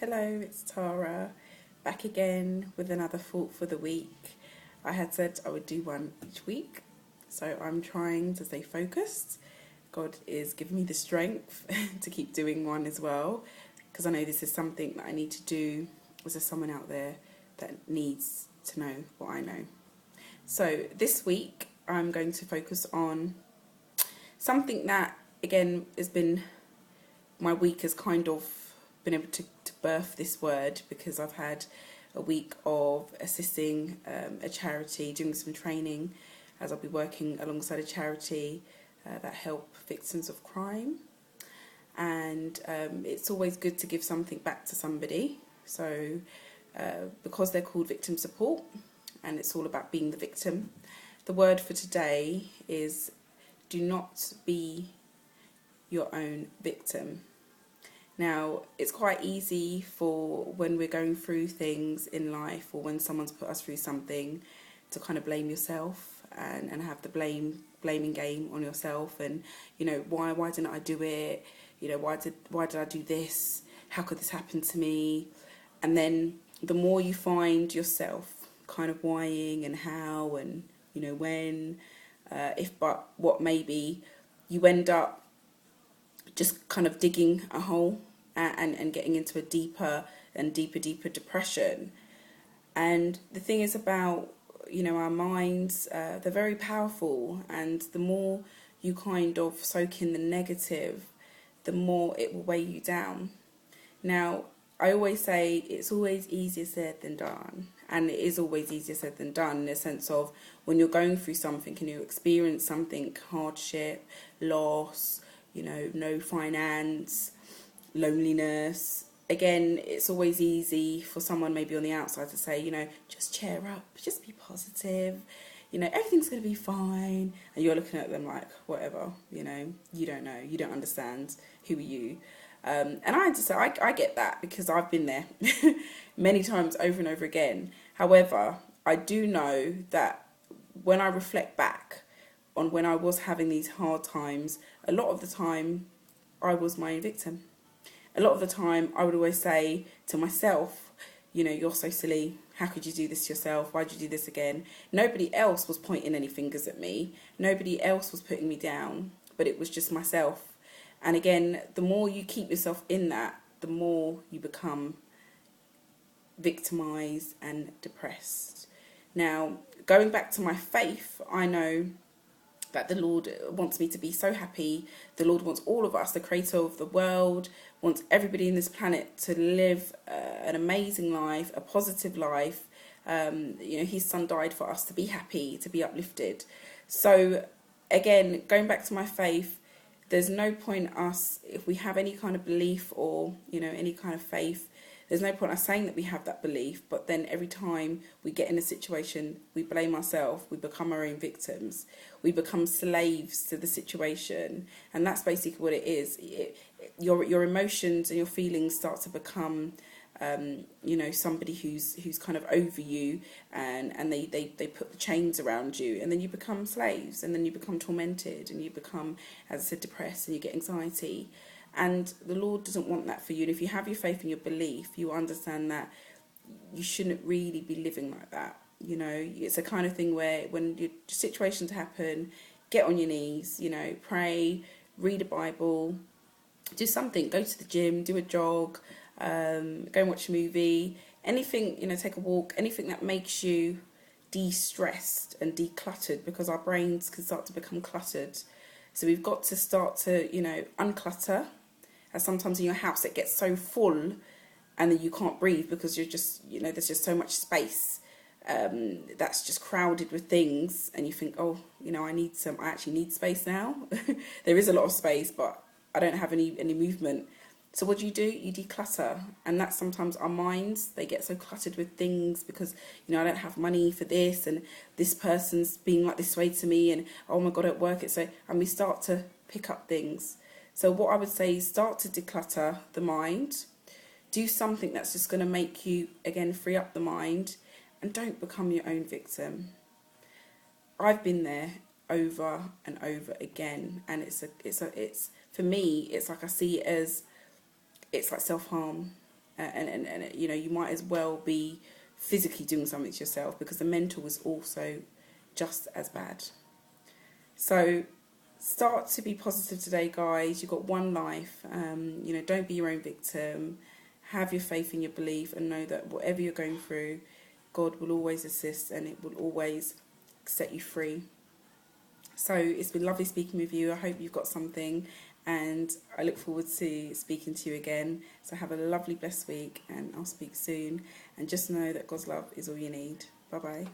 Hello, it's Tara, back again with another thought for the week. I had said I would do one each week, so I'm trying to stay focused. God is giving me the strength to keep doing one as well, because I know this is something that I need to do. Is there someone out there that needs to know what I know? So this week I'm going to focus on something that, again, has been my week has kind of been able to birth this word, because I've had a week of assisting a charity, doing some training, as I'll be working alongside a charity that help victims of crime. And it's always good to give something back to somebody. So because they're called victim support, and it's all about being the victim, the word for today is do not be your own victim. Now, it's quite easy for when we're going through things in life, or when someone's put us through something, to kind of blame yourself and have the blaming game on yourself, and why didn't I do it? Why did I do this? How could this happen to me? And then the more you find yourself kind of whying and how and when, if but what, maybe you end up just kind of digging a hole and getting into a deeper depression. And the thing is about our minds, they're very powerful, and the more you kind of soak in the negative, the more it will weigh you down. Now, I always say it's always easier said than done, and it is always easier said than done, in the sense of when you're going through something and you experience something, hardship, loss, no finance, loneliness. Again, it's always easy for someone maybe on the outside to say, just cheer up, just be positive, everything's going to be fine. And you're looking at them like, whatever, you don't know, you don't understand, who are you? And I had to say, I get that, because I've been there many times over and over again. However, I do know that when I reflect back on when I was having these hard times, a lot of the time I was my own victim. A lot of the time I would always say to myself, you're so silly. How could you do this to yourself? Why'd you do this again? Nobody else was pointing any fingers at me. Nobody else was putting me down, but it was just myself. And again, the more you keep yourself in that, the more you become victimized and depressed. Now, going back to my faith, I know that the Lord wants me to be so happy. The Lord wants all of us, the creator of the world, wants everybody in this planet to live an amazing life, a positive life. His son died for us to be happy, to be uplifted. So again, going back to my faith, there's no point us, if we have any kind of belief or any kind of faith, there's no point us saying that we have that belief, but then every time we get in a situation, we blame ourselves, we become our own victims, we become slaves to the situation. And that's basically what it is. Your emotions and your feelings start to become somebody who's kind of over you, and they put the chains around you, and then you become slaves, and then you become tormented, and you become, as I said, depressed, and you get anxiety. And the Lord doesn't want that for you. And if you have your faith and your belief, you understand that you shouldn't really be living like that. It's a kind of thing where when your situations happen, get on your knees, pray, read a Bible, do something, go to the gym, do a jog, go and watch a movie, anything, take a walk, anything that makes you de-stressed and decluttered, because our brains can start to become cluttered. So we've got to start to, unclutter. As sometimes in your house it gets so full, and then you can't breathe because you're just, there's just so much space that's just crowded with things, and you think, I actually need space now. There is a lot of space, but I don't have any movement. So what do? You declutter. And that's sometimes our minds, they get so cluttered with things because, I don't have money for this, and this person's being like this way to me, and oh my God, at work it's so, and we start to pick up things. So what I would say is start to declutter the mind. Do something that's just going to make you, again, free up the mind, and don't become your own victim. I've been there over and over again, and it's for me, it's like I see it as, it's like self-harm. and you know, you might as well be physically doing something to yourself, because the mental is also just as bad. So start to be positive today, guys. You've got one life. You know, don't be your own victim. Have your faith in your belief, and know that whatever you're going through, God will always assist, and it will always set you free. So it's been lovely speaking with you. I hope you've got something, and I look forward to speaking to you again. So have a lovely, blessed week, and I'll speak soon. And just know that God's love is all you need. Bye bye.